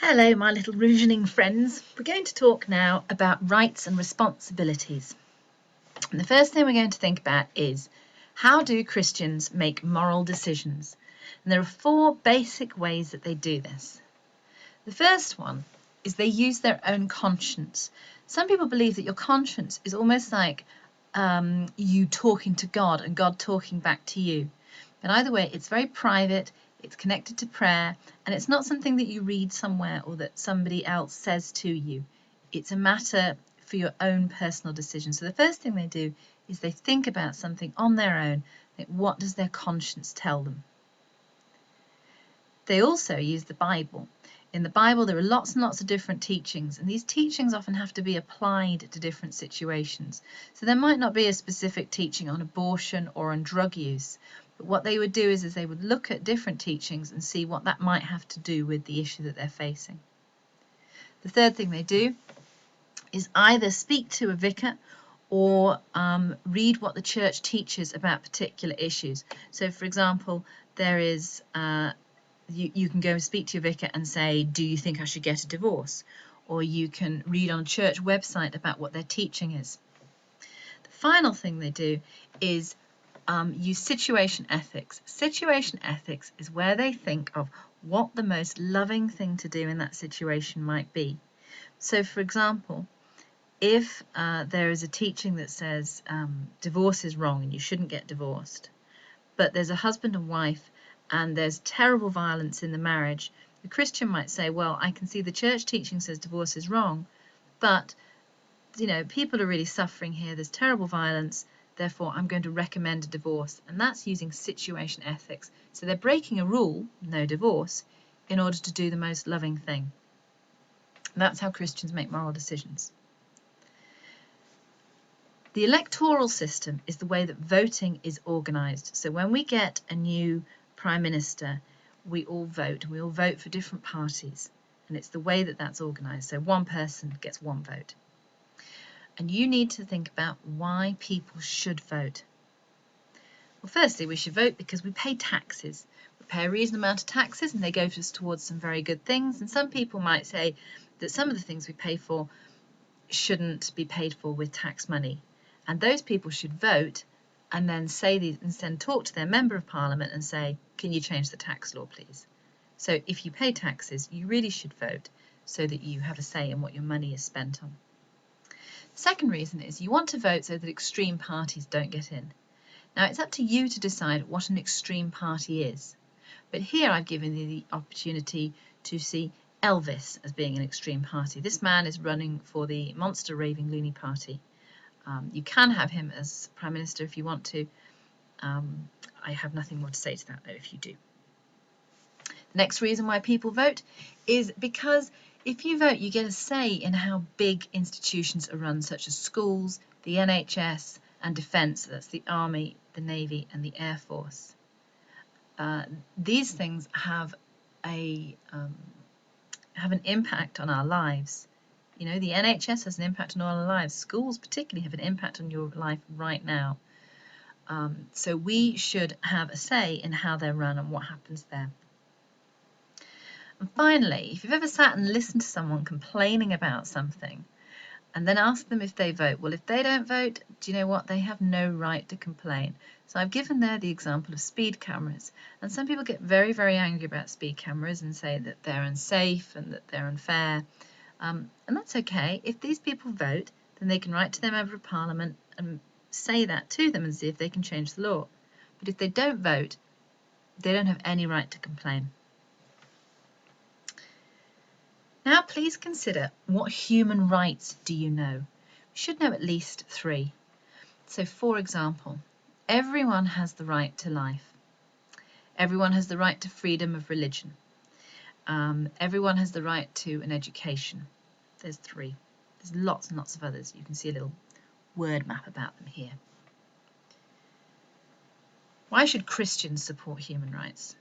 Hello, my little rougening friends. We're going to talk now about rights and responsibilities. And the first thing we're going to think about is how do Christians make moral decisions? And there are four basic ways that they do this. The first one is they use their own conscience. Some people believe that your conscience is almost like you talking to God and God talking back to you. But either way, it's very private, it's connected to prayer, and it's not something that you read somewhere or that somebody else says to you. It's a matter for your own personal decision. So the first thing they do is they think about something on their own. Like, what does their conscience tell them? They also use the Bible. In the Bible, there are lots and lots of different teachings, and these teachings often have to be applied to different situations. So there might not be a specific teaching on abortion or on drug use, but what they would do is they would look at different teachings and see what that might have to do with the issue that they're facing. The third thing they do is either speak to a vicar or read what the church teaches about particular issues. So, for example, there is you can go and speak to your vicar and say, do you think I should get a divorce? Or you can read on a church website about what their teaching is. The final thing they do is use situation ethics. Situation ethics is where they think of what the most loving thing to do in that situation might be. So, for example, if there is a teaching that says divorce is wrong and you shouldn't get divorced, but there's a husband and wife and there's terrible violence in the marriage, the Christian might say, well, I can see the church teaching says divorce is wrong, but people are really suffering here, there's terrible violence, therefore I'm going to recommend a divorce. And that's using situation ethics. So they're breaking a rule, no divorce, in order to do the most loving thing. And that's how Christians make moral decisions. The electoral system is the way that voting is organised. So when we get a new Prime Minister, we all vote, and we all vote for different parties. And it's the way that that's organised. So one person gets one vote. And you need to think about why people should vote. Well, firstly, we should vote because we pay taxes. We pay a reasonable amount of taxes and they go towards some very good things. And some people might say that some of the things we pay for shouldn't be paid for with tax money. And those people should vote and then talk to their member of parliament and say, can you change the tax law, please? So if you pay taxes, you really should vote so that you have a say in what your money is spent on. Second reason is you want to vote so that extreme parties don't get in. Now, it's up to you to decide what an extreme party is. But here I've given you the opportunity to see Elvis as being an extreme party. This man is running for the Monster Raving Loony Party. You can have him as Prime Minister if you want to. I have nothing more to say to that, though, if you do. The next reason why people vote is because if you vote, you get a say in how big institutions are run, such as schools, the NHS, and defence. That's the Army, the Navy, and the Air Force. These things have an impact on our lives. The NHS has an impact on all our lives. Schools particularly have an impact on your life right now. So we should have a say in how they're run and what happens there. And finally, if you've ever sat and listened to someone complaining about something and then ask them if they vote, well, if they don't vote, do you know what? They have no right to complain. So I've given there the example of speed cameras. And some people get very, very angry about speed cameras and say that they're unsafe and that they're unfair. And that's okay. If these people vote, then they can write to their member of parliament and say that to them and see if they can change the law. But if they don't vote, they don't have any right to complain. Now please consider, what human rights do you know? You should know at least 3. So for example, everyone has the right to life. Everyone has the right to freedom of religion. Everyone has the right to an education. There's 3. There's lots and lots of others. You can see a little word map about them here. Why should Christians support human rights?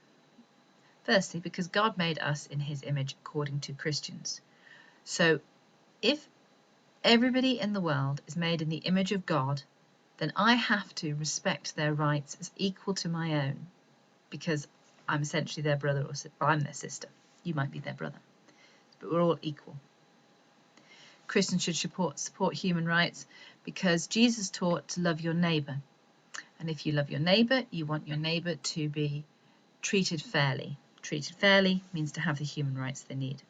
Firstly, because God made us in his image according to Christians. So if everybody in the world is made in the image of God, then I have to respect their rights as equal to my own, because I'm essentially their brother or I'm their sister. You might be their brother. but we're all equal. Christians should support human rights because Jesus taught to love your neighbour. And if you love your neighbour, you want your neighbour to be treated fairly. Treated fairly means to have the human rights they need.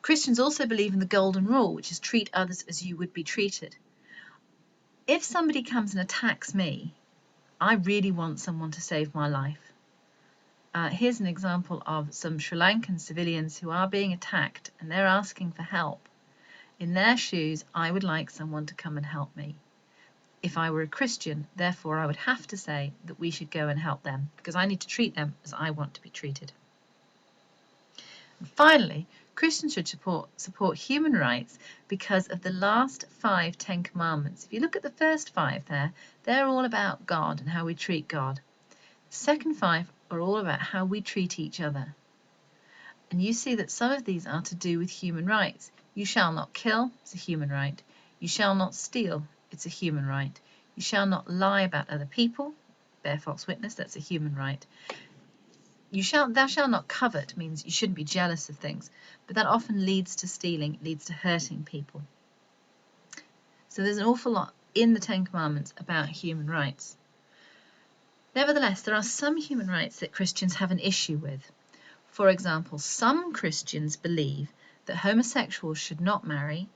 Christians also believe in the golden rule, which is treat others as you would be treated. If somebody comes and attacks me, I really want someone to save my life. Here's an example of some Sri Lankan civilians who are being attacked and they're asking for help. In their shoes, I would like someone to come and help me. If I were a Christian, therefore, I would have to say that we should go and help them because I need to treat them as I want to be treated. And finally, Christians should support human rights because of the last 5 Ten Commandments. If you look at the first 5 there, they're all about God and how we treat God. The second 5 are all about how we treat each other. And you see that some of these are to do with human rights. You shall not kill, it's a human right. You shall not steal, it's a human right. You shall not lie about other people, bear false witness, that's a human right. Thou shalt not covet means you shouldn't be jealous of things, but that often leads to stealing, leads to hurting people. So there's an awful lot in the Ten Commandments about human rights. Nevertheless, there are some human rights that Christians have an issue with. For example, some Christians believe that homosexuals should not marry,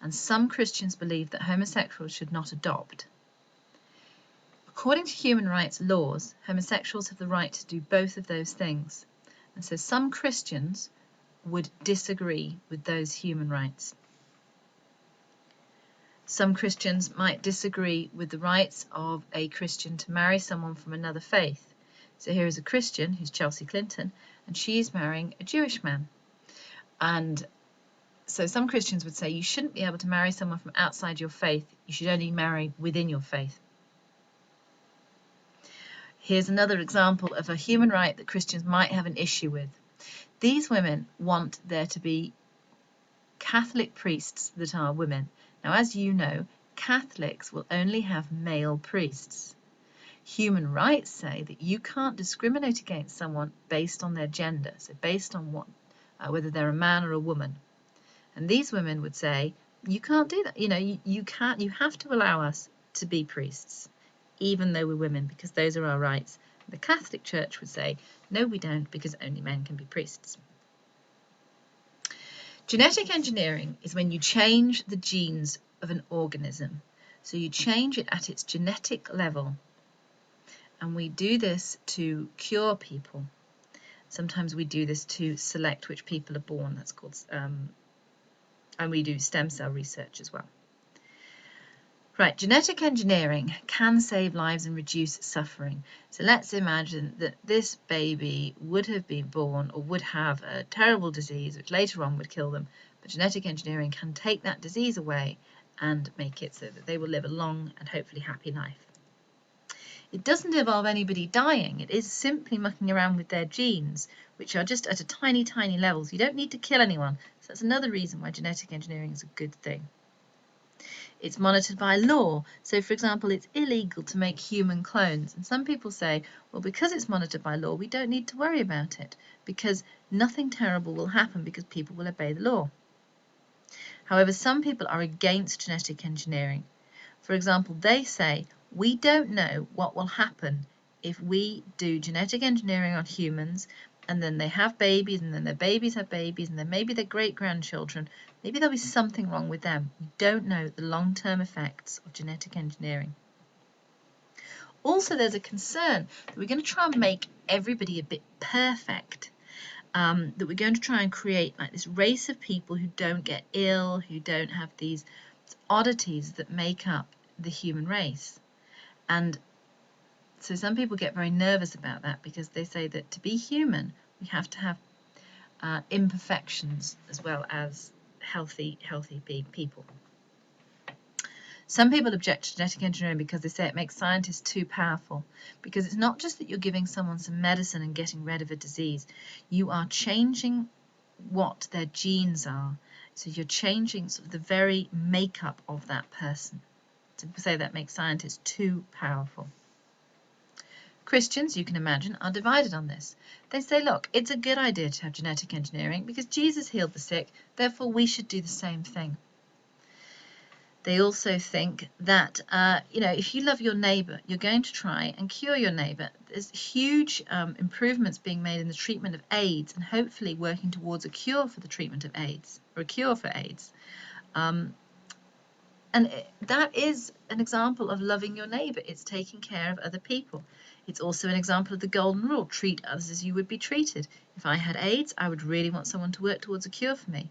and some Christians believe that homosexuals should not adopt. According to human rights laws, homosexuals have the right to do both of those things, and so some Christians would disagree with those human rights. Some Christians might disagree with the rights of a Christian to marry someone from another faith. So here is a Christian, who's Chelsea Clinton, and she's marrying a Jewish man. And so some Christians would say you shouldn't be able to marry someone from outside your faith. You should only marry within your faith. Here's another example of a human right that Christians might have an issue with. These women want there to be Catholic priests that are women. Now, as you know, Catholics will only have male priests. Human rights say that you can't discriminate against someone based on their gender, so based on whether they're a man or a woman. And these women would say, you can't do that. You have to allow us to be priests, even though we're women, because those are our rights. The Catholic Church would say, no, we don't, because only men can be priests. Genetic engineering is when you change the genes of an organism. So you change it at its genetic level. And we do this to cure people. Sometimes we do this to select which people are born. That's called, and we do stem cell research as well. Right, genetic engineering can save lives and reduce suffering. So let's imagine that this baby would have been born or would have a terrible disease which later on would kill them. But genetic engineering can take that disease away and make it so that they will live a long and hopefully happy life. It doesn't involve anybody dying. It is simply mucking around with their genes, which are just at a tiny, tiny level. So you don't need to kill anyone. So that's another reason why genetic engineering is a good thing. It's monitored by law. So, for example, it's illegal to make human clones. And some people say, well, because it's monitored by law, we don't need to worry about it because nothing terrible will happen because people will obey the law. However, some people are against genetic engineering. For example, they say, we don't know what will happen if we do genetic engineering on humans and then they have babies and then their babies have babies and then maybe their great-grandchildren. Maybe there'll be something wrong with them. We don't know the long-term effects of genetic engineering. Also, there's a concern that we're going to try and make everybody a bit perfect. That we're going to try and create like this race of people who don't get ill, who don't have these oddities that make up the human race. And so some people get very nervous about that because they say that to be human, we have to have imperfections as well as healthy people. Some people object to genetic engineering because they say it makes scientists too powerful, because it's not just that you're giving someone some medicine and getting rid of a disease. You are changing what their genes are. So you're changing sort of the very makeup of that person. So people say that makes scientists too powerful. Christians, you can imagine, are divided on this. They say, look, it's a good idea to have genetic engineering because Jesus healed the sick, therefore we should do the same thing. They also think that, if you love your neighbour, you're going to try and cure your neighbour. There's huge improvements being made in the treatment of AIDS and hopefully working towards a cure for the treatment of AIDS, or a cure for AIDS. That is an example of loving your neighbour. It's taking care of other people. It's also an example of the golden rule: treat others as you would be treated. If I had AIDS, I would really want someone to work towards a cure for me.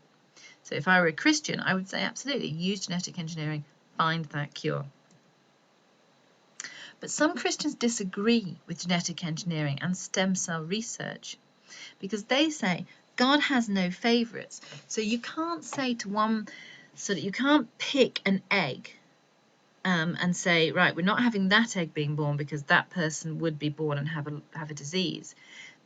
So if I were a Christian, I would say absolutely, use genetic engineering, find that cure. But some Christians disagree with genetic engineering and stem cell research because they say God has no favourites. So you can't say to one, so that you can't pick an egg and say, right, we're not having that egg being born because that person would be born and have a disease.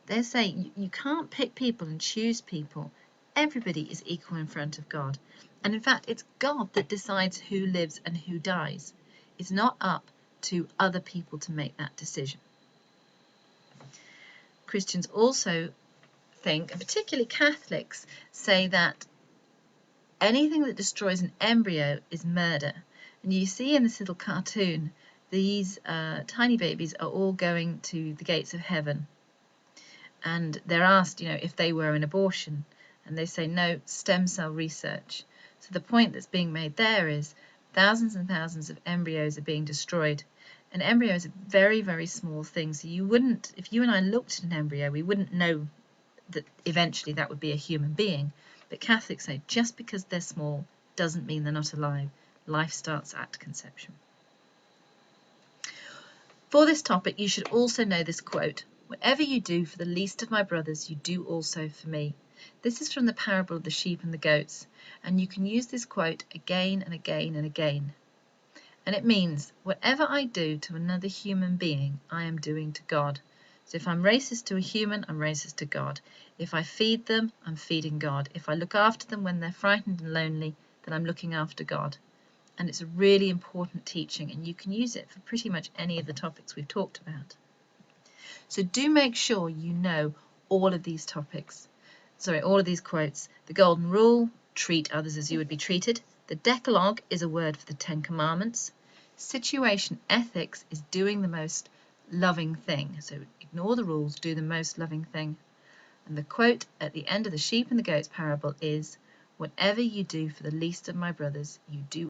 They're saying you can't pick people and choose people. Everybody is equal in front of God. And in fact, it's God that decides who lives and who dies. It's not up to other people to make that decision. Christians also think, and particularly Catholics, say that anything that destroys an embryo is murder. And you see in this little cartoon, these tiny babies are all going to the gates of heaven. And they're asked, if they were an abortion. And they say, no, stem cell research. So the point that's being made there is thousands and thousands of embryos are being destroyed. An embryo is a very, very small thing. So you wouldn't, if you and I looked at an embryo, we wouldn't know that eventually that would be a human being. But Catholics say just because they're small doesn't mean they're not alive. Life starts at conception. For this topic, you should also know this quote: "Whatever you do for the least of my brothers, you do also for me." This is from the parable of the sheep and the goats, and you can use this quote again and again and again. And it means, whatever I do to another human being, I am doing to God. So if I'm racist to a human, I'm racist to God. If I feed them, I'm feeding God. If I look after them when they're frightened and lonely, then I'm looking after God. And it's a really important teaching, and you can use it for pretty much any of the topics we've talked about. So do make sure you know all of these topics. All of these quotes. The Golden Rule, treat others as you would be treated. The Decalogue is a word for the Ten Commandments. Situation ethics is doing the most loving thing. So ignore the rules, do the most loving thing. And the quote at the end of the sheep and the goats parable is, "Whatever you do for the least of my brothers, you do